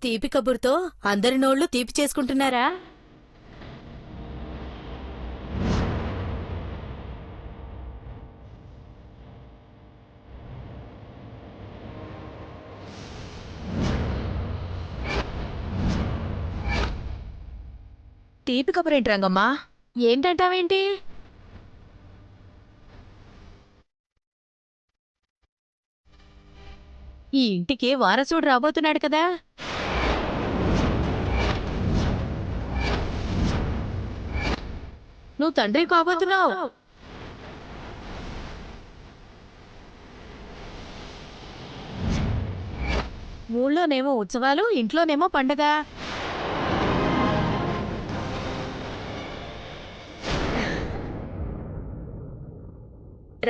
తీపి కబుర్తో అందరి నోళ్లు తీపి చేసుకుంటున్నారా? తీపి కబురేంటి రంగమ్మా? ఏంటంటావేంటి? ఈ ఇంటికి వారసుడు రాబోతున్నాడు కదా. నువ్వు తండ్రి కాబోతున్నావు. ఊళ్ళోనేమో ఉత్సవాలు, ఇంట్లోనేమో పండగ.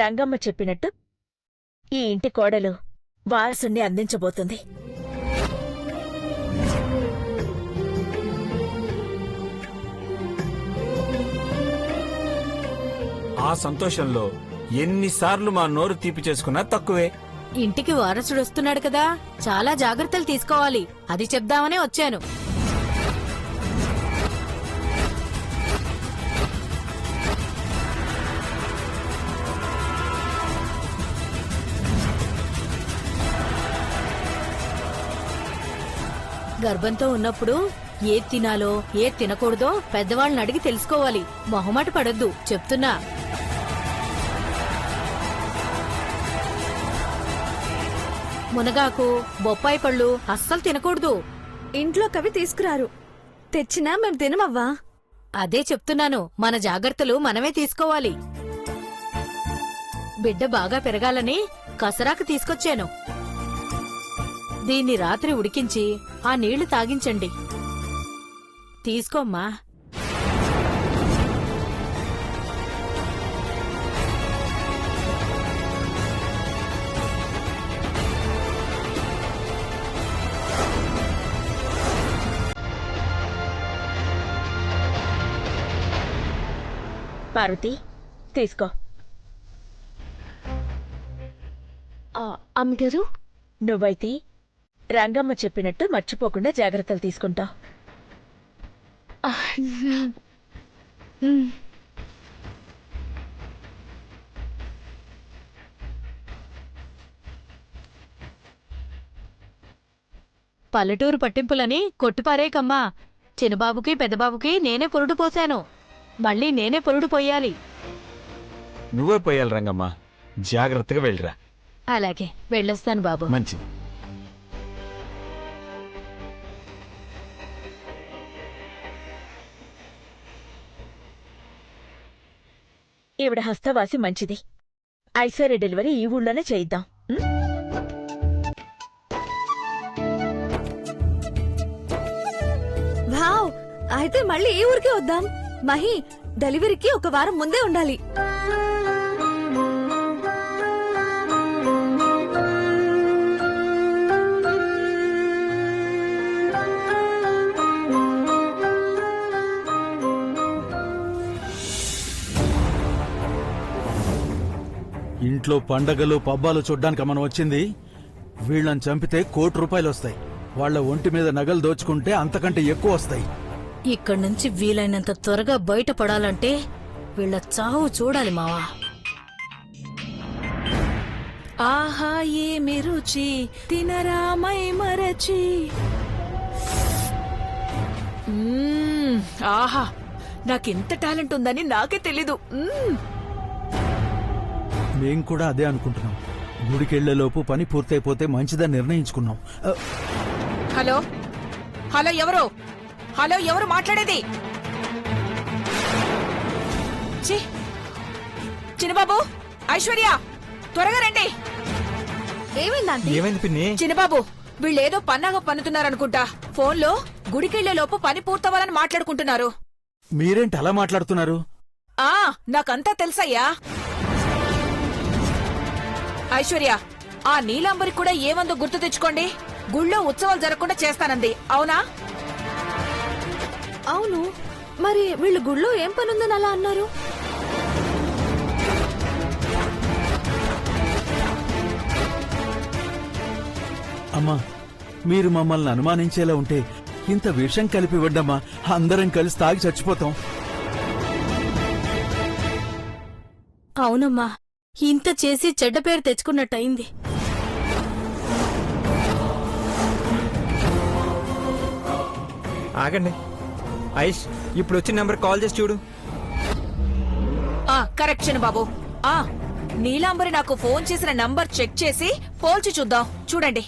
రంగమ్మ చెప్పినట్టు ఈ ఇంటి కోడలు వారసుని అందించబోతుంది. ఆ సంతోషంలో ఎన్నిసార్లు మా నోరు తీపి చేసుకున్నా తక్కువే. ఇంటికి వారసుడు వస్తున్నాడు కదా, చాలా జాగ్రత్తలు తీసుకోవాలి. అది చెప్దామనే వచ్చాను. గర్భంతో ఉన్నప్పుడు ఏది తినాలో ఏది తినకూడదో పెద్దవాళ్ళని అడిగి తెలుసుకోవాలి. మొహమాట పడొద్దు, చెప్తున్నా. మునగాకు, బొప్పాయి పళ్ళు అస్సలు తినకూడదు. ఇంట్లో కవి తీసుకురారు, తెచ్చినా మేం తినమవ్వా. అదే చెప్తున్నాను, మన జాగ్రత్తలు మనమే తీసుకోవాలి. బిడ్డ బాగా పెరగాలని కసరాకు తీసుకొచ్చాను. దీన్ని రాత్రి ఉడికించి ఆ నీళ్లు తాగించండి. తీసుకోమ్మా. పార్వతి, తీసుకో. అమ్మగారు, నువ్వైతే రంగమ్మ చెప్పినట్టు మర్చిపోకుండా జాగ్రత్తలు తీసుకుంటావు. పల్లెటూరు పట్టింపులని కొట్టిపారేకమ్మా. చిన్నబాబుకి పెద్దబాబుకి నేనే పొరుడు పోశాను, మళ్ళీ నేనే పొరుడు పోయాలి. నువ్వే పోయాలి రంగమ్మ, జాగ్రత్తగా వెళ్ళిరా. అలాగే, వెళ్ళొస్తాను బాబు. మంచిది. ఈవిడ హస్తవాసి మంచిది. ఐశ్వర్య డెలివరీ ఈ ఊళ్ళోనే చేయిద్దాం. వావ్, అయితే మళ్ళీ ఈ ఊరికే వద్దాం. మహి, డెలివరీకి ఒక వారం ముందే ఉండాలి. ఇంట్లో పండగలు పబ్బాలు చూడ్డానికి మనం వచ్చింది. వీళ్ళని చంపితే ₹1,00,00,000 వస్తాయి. వాళ్ల ఒంటి మీద నగలు దోచుకుంటే అంతకంటే ఎక్కువ వస్తాయి. ఇక్కడి నుంచి వీలైనంత త్వరగా బయటపడాలంటే వీళ్ళ చావు చూడాలి మావా. ఆహా ఏమి రుచి తినరామై మరచి. ఆహా, నాకెంత టాలెంట్ ఉందని నాకే తెలీదు. మేం కూడా అదే అనుకుంటున్నాం. గుడికెళ్లేలోపు పని పూర్తయిపోతే మంచిదని నిర్ణయించుకున్నాం. హలో హలో, ఎవరు? హలో, ఎవరు మాట్లాడేది? చిన్నబాబు, ఐశ్వర్య, త్వరగా రండి. ఏమైంది పిన్ని? చిన్నబాబు, వీళ్ళేదో పన్నాగ పన్నుతున్నారనుకుంటా. ఫోన్లో గుడికెళ్లే లోపు పని పూర్తవ్వాలని మాట్లాడుకుంటున్నారు. మీరేంటి అలా మాట్లాడుతున్నారు? నాకంతా తెలుసయ్యా. ఐశ్వర్య, ఆ నీలాంబరికి కూడా ఏమందో గుర్తు తెచ్చుకోండి. గుళ్ళో ఉత్సవాలు జరగకుండా చేస్తానంది, అవునా? అవును, మరి వీళ్ళు గుళ్ళో ఏం పనుందని అలా అన్నారు? అమ్మా, మీరు మమ్మల్ని అనుమానించేలా ఉంటే ఇంత విషం కలిపి ఇవ్వద్దమ్మా, అందరం కలిసి తాగి చచ్చిపోతాం. అవునమ్మా, ఇంత చేసి చెడ్డ పేరు తెచ్చుకున్నట్టయింది. ఆగండి ఐష్, ఇప్పుడు వచ్చిన నెంబర్ కాల్ చేసి చూడు. కరెక్షన్ బాబు. నీలాంబరి నాకు ఫోన్ చేసిన నంబర్ చెక్ చేసి పోల్చి చూద్దాం. చూడండి.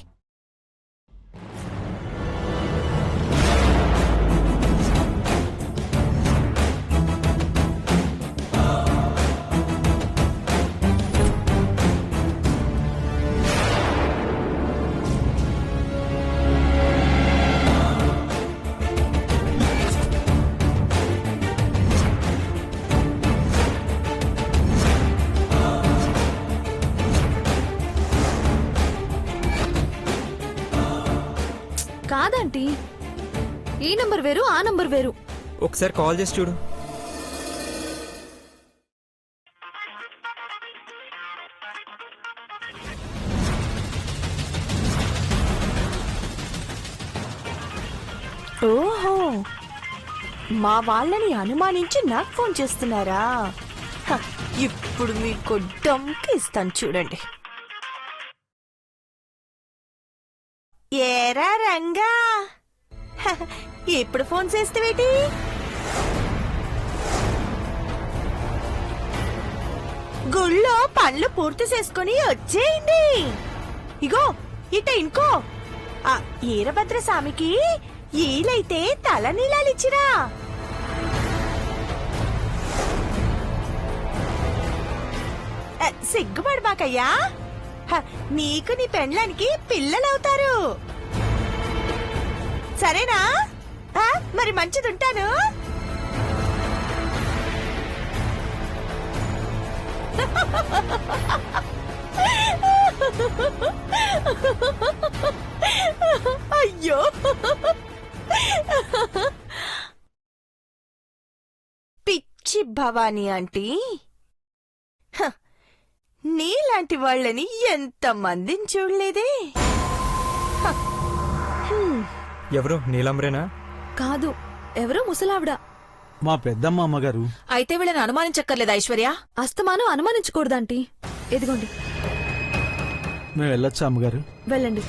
కాదంటీ, ఈ నంబర్ వేరు ఆ నంబర్ వేరు. ఒకసారి కాల్ చేసి చూడు. ఓహో, మా వాళ్ళని అనుమానించి నాకు ఫోన్ చేస్తున్నారా? ఇప్పుడు మీకు డమ్కి ఇస్తాను చూడండి. ఏరా రంగా, ఇప్పుడు ఫోన్ చేస్తేవేటి? గుళ్ళో పనులు పూర్తి చేసుకుని వచ్చేయండి. ఇగో ఇట ఇంకో ఈరభద్ర స్వామికి ఈలైతే తల నీళ్ళిచ్చిరా. సిగ్గుపడమాకయ్యా, నీకు నీ పెండ్లానికి పిల్లలవుతారు. సరేనా? మరి మంచిదుంటాను. అయ్యో, పిచ్చి భవానీ ఆంటీ, నీలాంటి వాళ్ళని ఎంతమందిని చూడలేదే. ఎవరు? నీలాంబరేనా? కాదు, ఎవరో ముసలావిడ. మా పెద్దమ్మ అమ్మగారు. అయితే వీళ్ళని అనుమానించక్కర్లేదు ఐశ్వర్య. అస్తమానం అనుమానించకూడదంటీ. ఎదిగోండి, మేము వెళ్ళొచ్చా అమ్మగారు? వెళ్ళండి,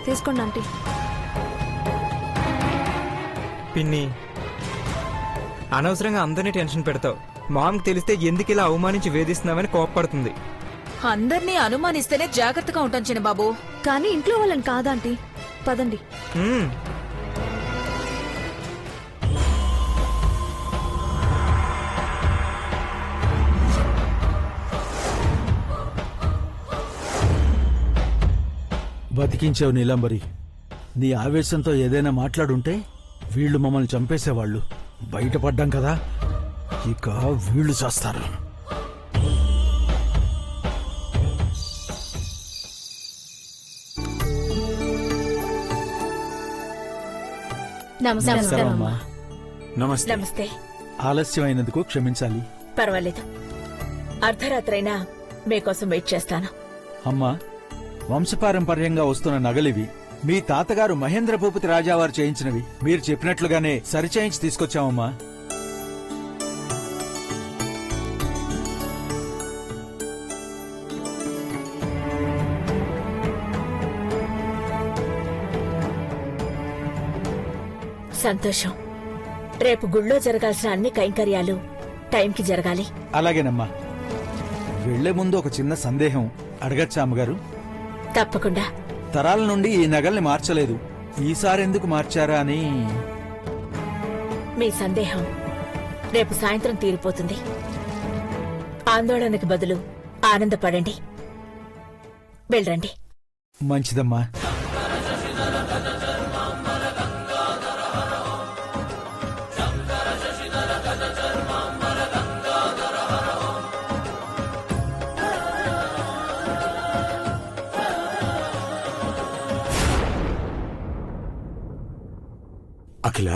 తీసుకోండి ఆంటీ. పిన్ని, అనవసరంగా అందరినీ టెన్షన్ పెడతావు. మామకి తెలిస్తే ఎందుకు ఇలా అవమానించి వేధిస్తున్నావని కోప్పడుతుంది. అందర్నీ అనుమానిస్తేనే జాగ్రత్తగా ఉంటాం చిన్నబాబు. కానీ ఇంట్లో వాళ్ళని కాదాంటీ. పదండి. బతికించావు నీలాంబరి. నీ ఆవేశంతో ఏదైనా మాట్లాడుంటే వీళ్లు మమ్మల్ని చంపేసేవాళ్లు. బయటపడ్డాం కదా, ఇక వీళ్లు చేస్తారు. నమస్కారం అమ్మా. నమస్తే. నమస్తే. ఆలస్యమైనందుకు క్షమించాలి. పర్వాలేదు, అర్ధరాత్రైనా మీకోసం వెయిట్ చేస్తాను. అమ్మా, వంశపారంపర్యంగా వస్తున్న నగలివి. మీ తాతగారు మహేంద్ర భూపతి రాజావారు చేయించినవి. మీరు చెప్పినట్లుగానే సరిచేయించి తీసుకొచ్చామమ్మా. సంతోషం. రేపు గుళ్ళో జరగాల్సిన అన్ని కైంకర్యాలు టైంకి జరగాలి. అలాగేనమ్మా. వెళ్లే ముందు ఒక చిన్న సందేహం అడగచ్చా అమ్మగారు? తప్పకుండా. తరాల నుండి ఈ నగల్ని మార్చలేదు, ఈసారెందుకు మార్చారా అని. మీ సందేహం రేపు సాయంత్రం తీరిపోతుంది. ఆందోళనకి బదులు ఆనందపడండి. వెళ్ళండి. మంచిదమ్మా. అఖిల,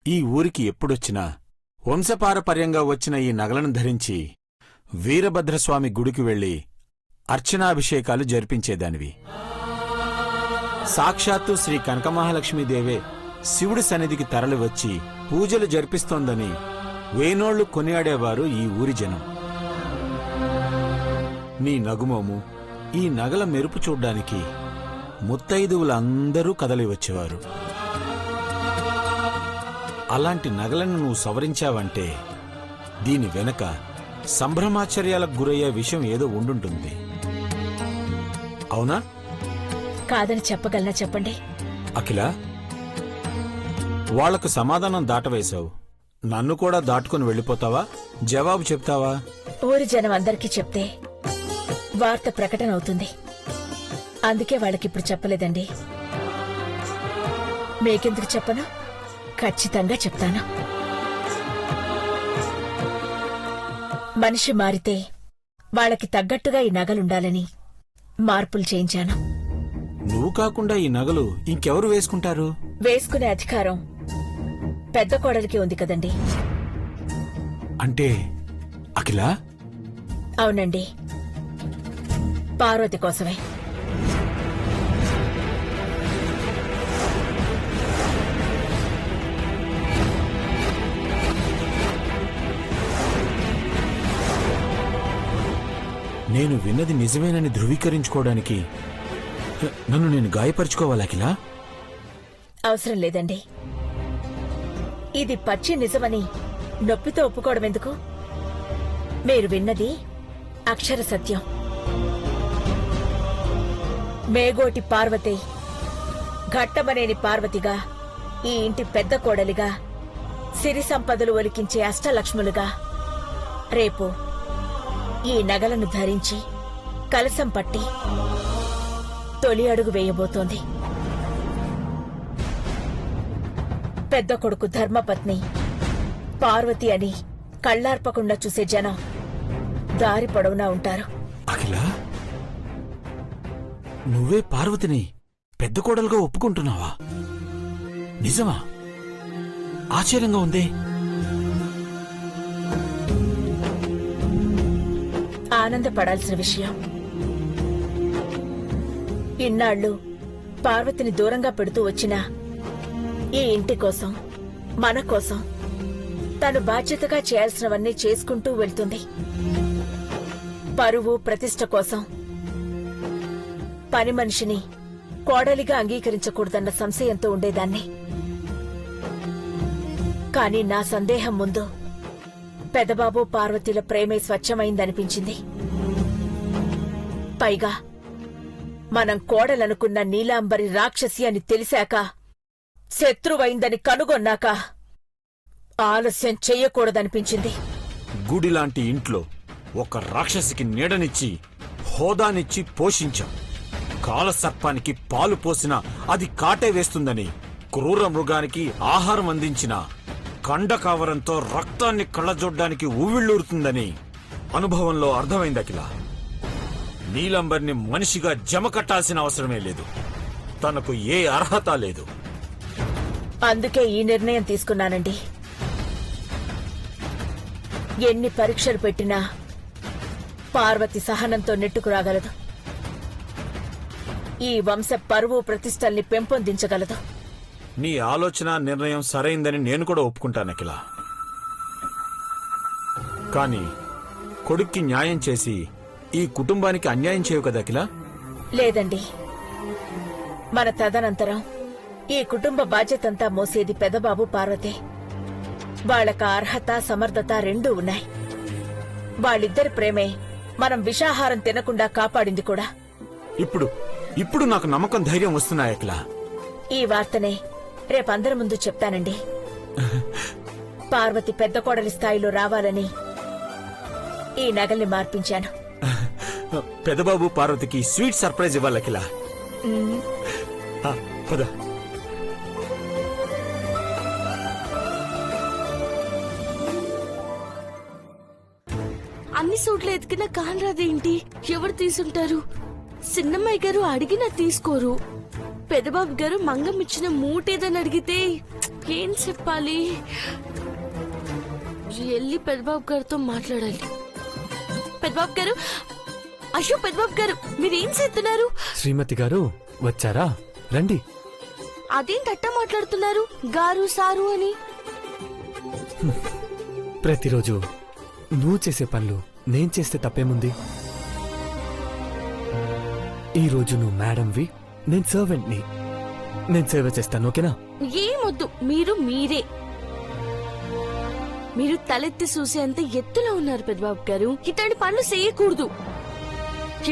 ఈ ఊరికి ఎప్పుడొచ్చినా వంశపారపర్యంగా వచ్చిన ఈ నగలను ధరించి వీరభద్రస్వామి గుడికి వెళ్లి అర్చనాభిషేకాలు జరిపించేదానివి. సాక్షాత్తు శ్రీ కనకమహాలక్ష్మీదేవే శివుడి సన్నిధికి తరలివచ్చి పూజలు జరిపిస్తోందని వేనోళ్లు కొనియాడేవారు ఈ ఊరి జనం. నీ నగుమోము, ఈ నగల మెరుపు చూడ్డానికి ముత్తైదువులందరూ కదలివచ్చేవారు. అలాంటి నగలను నువ్వు సవరించావంటే దీని వెనక సంభ్రమాశ్చర్యాలకు గురయ్యే విషయం ఏదో ఉండుంటుంది. అవునా? కాదని చెప్పగలనా చెప్పండి. అఖిల, వాళ్లకు సమాధానం దాటవేశావు. నన్ను కూడా దాటుకుని వెళ్ళిపోతావా? జవాబు చెప్తావా? ఊరి జనం అందరికీ చెప్తే వార్త ప్రకటన అవుతుంది. అందుకే వాళ్ళకిప్పుడు చెప్పలేదండి. మీకెందుకు చెప్పను? ఖచ్చితంగా చెప్తాను. మనిషి మారితే వాళ్ళకి తగ్గట్టుగా ఈ నగలుండాలని మార్పులు చేయించాను. నువ్వు కాకుండా ఈ నగలు ఇంకెవరు వేసుకుంటారు? వేసుకునే అధికారం పెద్ద కోడలికి ఉంది కదండి. అంటే అఖిల, అవునండి, పార్వతి కోసమే. నేను విన్నది నిజమేనని ధృవీకరించుకోవడానికి నన్ను నేను గాయపరుచుకోవాలి అఖిల? అవసరం లేదండి. ఇది పచ్చి నిజమని నొప్పితో ఒప్పుకోవడం ఎందుకు? మీరు విన్నది అక్షర సత్యం. మేగోటి పార్వతి ఘట్టమనేని పార్వతిగా, ఈ ఇంటి పెద్ద కోడలిగా, సిరి సంపదలు ఒలికించే అష్టలక్ష్ములుగా రేపు ఈ నగలను ధరించి కలసం పట్టి తొలి అడుగు వేయబోతోంది. పెద్ద కొడుకు ధర్మపత్ని పార్వతి అని కళ్లార్పకుండా చూసే జనం దారి పొడవునా ఉంటారు. అఖిల, నువ్వే పార్వతిని పెద్ద కోడలుగా ఒప్పుకుంటున్నావా? నిజమా? ఆశ్చర్యంగా ఉంది. ఆనందపడాల్సిన విషయం. ఇన్నాళ్లు పార్వతిని దూరంగా పెడుతూ వచ్చినా ఈ ఇంటి కోసం, మన కోసం తను బాధ్యతగా చేయాల్సినవన్నీ చేసుకుంటూ వెళ్తుంది. పరువు ప్రతిష్ట కోసం పని మనిషిని కోడలిగా అంగీకరించకూడదన్న సంశయంతో ఉండేదాన్ని. కాని నా సందేహం ముందు పెదబాబు పార్వతిల ప్రేమే స్వచ్ఛమైందనిపించింది. పైగా మనం కోడలనుకున్న నీలాంబరి రాక్షసి అని తెలిసాక, శత్రువైందని కనుగొన్నాక ఆలస్యం చెయ్యకూడదనిపించింది. గుడిలాంటి ఇంట్లో ఒక రాక్షసికి నీడనిచ్చి, హోదానిచ్చి పోషించాం. కాలసర్పానికి పాలు పోసినా అది కాటే వేస్తుందని, క్రూర మృగానికి ఆహారం అందించిన కండకావరంతో రక్తాన్ని కళ్ళజొడ్డానికి ఊవిళ్ళూరుతుందని అనుభవంలో అర్థమైంది అఖిల. నీలంబర్ని మనిషిగా జమ కట్టాల్సిన అవసరమే లేదు. తనకు ఏ అర్హత లేదు. అందుకే ఈ నిర్ణయం తీసుకున్నానండి. ఎన్ని పరీక్షలు పెట్టినా పార్వతి సహనంతో నెట్టుకురాగలదు. ఈ వంశ పరువు ప్రతిష్టల్ని పెంపొందించగలదు. నీ ఆలోచన, నిర్ణయం సరైందని నేను కూడా ఒప్పుకుంటాను అఖిల. కాని కొడుక్కి న్యాయం చేసి ఈ కుటుంబానికి అన్యాయం చేయవు కదా అఖిల? లేదండి. మన తదనంతరం ఈ కుటుంబ బాధ్యతంతా మోసేది పెదబాబు పార్వతే. వాళ్ళక అర్హత, సమర్థత రెండూ ఉన్నాయి. వాళ్ళిద్దరి ప్రేమే మనం విషాహారం తినకుండా కాపాడింది కూడా. ఇప్పుడు నాకు నమ్మకం, ధైర్యం వస్తున్నాయి అఖిల. ఈ వార్తనే రేపందరి ముందు చెప్తానండి. పార్వతి పెద్ద కోడలి స్థాయిలో రావాలని ఈ నగల్ని మార్పించాను. పెదబాబు పార్వతికి స్వీట్ సర్ప్రైజ్ ఇవ్వాలి అఖిల. పద. అన్ని సూట్లు ఎతికినా కానరాదేంటి? ఎవరు తీసుంటారు? సిన్నమ్మాయి గారు అడిగినా తీసుకోరు. పెదబాబు గారు మంగం ఇచ్చిన మూటేదని అడిగితే ఏం చెప్పాలి? వెళ్ళి పెదబాబు గారితో మాట్లాడాలి. పెదబాబు గారు, అయ్యో పెద్దబాబు గారు మీరేం చేస్తున్నారు? శ్రీమతి గారు వచ్చారా? రండి. అదేంటట్ట మాట్లాడుతున్నారు గారు సారు అని? ప్రతిరోజు నువ్వు చేసే పనులు నేను చేస్తే తప్పేముంది? ఈ రోజు నువ్వు మేడంవి, నేను సర్వెంట్ని. నేను సేవ చేస్తాను, ఓకేనా? ఏమొద్దు, మీరే మీరు తలెత్తి చూసేంత ఎత్తులో ఉన్నారు పెద్దబాబు గారు. ఇట్లాంటి పనులు చేయకూడదు.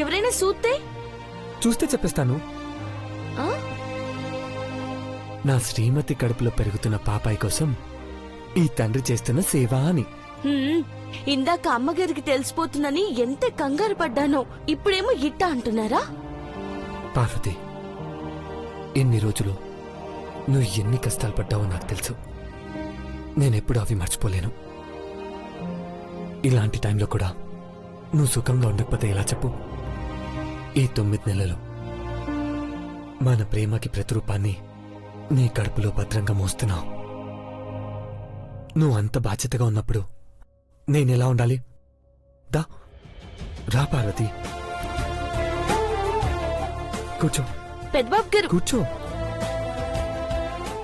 ఎవరైనా చూస్తే చూస్తే చెప్పేస్తాను. ఆ? నా శ్రీమతి కడుపులో పెరుగుతున్న పాపాయి కోసం ఈ తండ్రి చేస్తున్న సేవ అని. హ్మ్, ఇందాక అమ్మగారికి తెలిసిపోతుందని ఎంత కంగారు పడ్డానో, ఇప్పుడేమో ఇట్ట అంటున్నారా? పార్వతి, ఎన్ని రోజులు నువ్వు ఎన్ని కష్టాలు పడ్డావో నాకు తెలుసు. నేనెప్పుడు అవి మర్చిపోలేను. ఇలాంటి టైంలో కూడా నువ్వు సుఖంగా ఉండకపోతే ఎలా చెప్పు? ఈ 9 నెలలు మన ప్రేమకి ప్రతిరూపాన్ని నీ కడుపులో భద్రంగా మోస్తున్నావు. నువ్వు అంత బాధ్యతగా ఉన్నప్పుడు నేనెలా ఉండాలి? దా రా పార్వతి, కూర్చో. పెద్దబాబు గారు కూర్చో.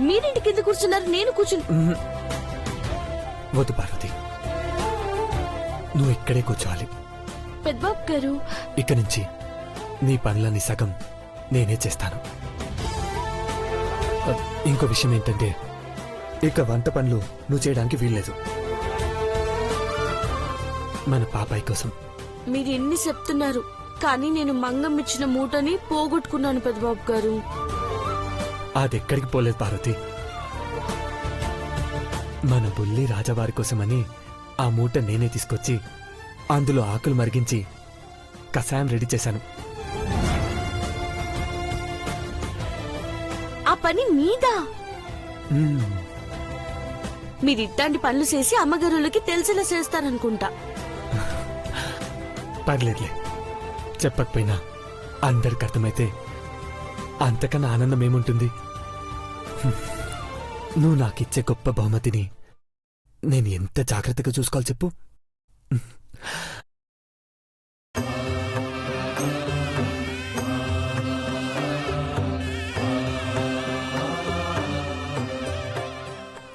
మీరింటి కింద కూర్చున్నారు, నేను కూర్చుని. వద్దు పార్వతి, నువ్వు ఇక్కడే కూర్చోవాలి. పెద్దబాబు గారు ఇక నుంచి నీ పనులని సగం నేనే చేస్తాను. ఇంకో విషయం ఏంటంటే, ఇక వంట పనులు నువ్వు చేయడానికి వీల్లేదు. మన పాపాయి కోసం. మీరు ఎన్ని చెప్తున్నారు, కానీ నేను మంగం ఇచ్చిన మూటని పోగొట్టుకున్నాను పెద్దబాబు గారు. అదెక్కడికి పోలేదు పార్వతి. మన బుల్లి రాజావారి కోసమని ఆ మూట నేనే తీసుకొచ్చి అందులో ఆకులు మరిగించి కషాయం రెడీ చేశాను. ఆ పని మీదా? మ్మ్. మీరు ఇట్లాంటి పనులు చేసి అమ్మగారులకి తెలిసేలా చేస్తారనుకుంటా. పర్లేదులే, చెప్పకపోయినా అందరికి అర్థమైతే అంతకన్నా ఆనందం ఏముంటుంది? నువ్వు నాకిచ్చే గొప్ప బహుమతిని నేను ఎంత జాగ్రత్తగా చూసుకోవాలి చెప్పు?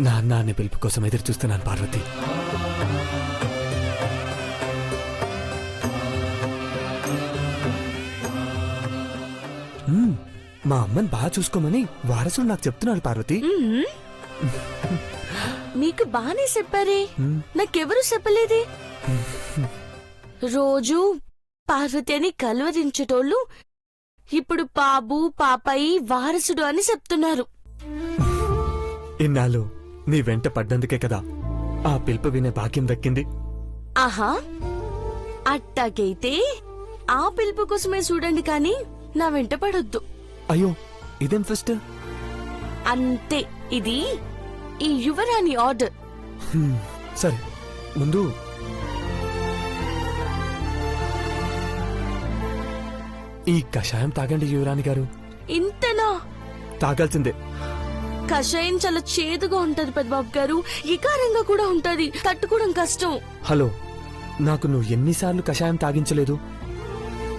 నాన్న అనే పిలుపు కోసం ఎదురు చూస్తున్నాను పార్వతి. మా అమ్మని బాగా చూసుకోమని వారసుడు నాకు చెప్తున్నాడు పార్వతి. మీకు బానే చెప్పారే, నాకెవరు చెప్పలేదే. రోజు పార్వతి అని కలవరించేటోళ్ళు ఇప్పుడు బాబు పాపాయి వారసుడు అని చెప్తున్నారు. ఇన్నాళ్ళు నీ వెంట పడ్డందుకే కదా ఆ పిలుపు వినే భాగ్యం దక్కింది. ఆహా, అట్టాకైతే ఆ పిలుపు కోసమే చూడండి, కానీ నా వెంట పడొద్దు. అయ్యో, ఇదేం ఫస్ట్? అంతే, ఇది ఈ యువరాణి ఆర్డర్. సరే, ముందు ఈ కషాయం తాగండి యువరాణి గారు. ఇంతనా? తాగాల్సిందే. కషాయం చాలా చేదుగా ఉంటది పెద్దబాబు గారు, వికారంగా కూడా ఉంటది, తట్టుకోవడం కష్టం. హలో, నాకు నువ్వు ఎన్నిసార్లు కషాయం తాగించలేదు?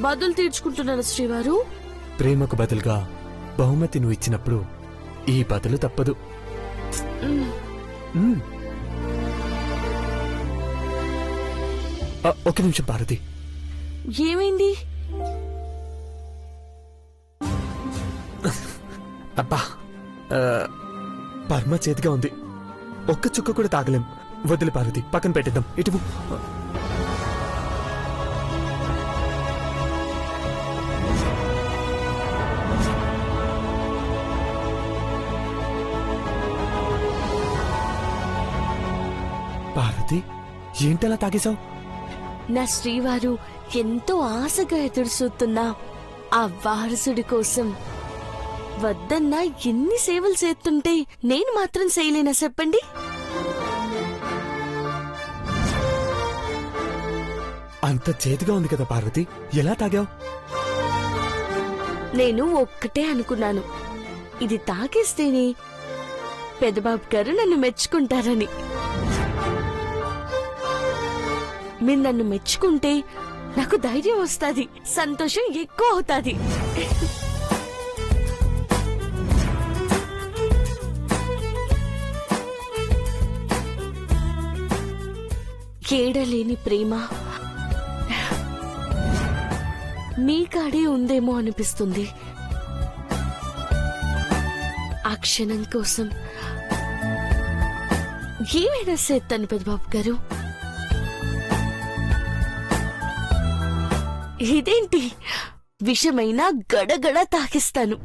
బదులు తీర్చుకుంటున్నాను శ్రీవారు. ప్రేమకు బదులుగా బహుమతి నువ్వు ఇచ్చినప్పుడు ఈ బదులు తప్పదు. ఒక నిమిషం పార్వతి. ఏమైంది? అబ్బా, పర్మ చేతిగా ఉంది, ఒక్క చుక్క కూడా తాగలేం. వదిలి పార్వతి, పక్కన పెట్టేద్దాం. ఇటు పార్వతి, ఏంటలా తాగేశావు? నా శ్రీవారు ఎంతో ఆశగా ఎదురుచూస్తున్నా ఆ వారసుడి కోసం వద్దన్నా ఎన్ని సేవలు చేస్తుంటే నేను మాత్రం చేయలేనా చెప్పండి? అంత చేతిగా ఉంది కదా పార్వతి, ఎలా తాగావు? నేను ఒక్కటే అనుకున్నాను, ఇది తాగేస్తేనే పెద్దబాబు గారు నన్ను మెచ్చుకుంటారని. మీరు నన్ను మెచ్చుకుంటే నాకు ధైర్యం వస్తుంది, సంతోషం ఎక్కువ అవుతాది. ఏడలేని ప్రేమ మీ కాడే ఉందేమో అనిపిస్తుంది. ఆ క్షణం కోసం ఏమైనా చేస్తాను పెద్దబాబు గారు. ఇదేంటి, విషమైనా గడగడ తాకిస్తాను.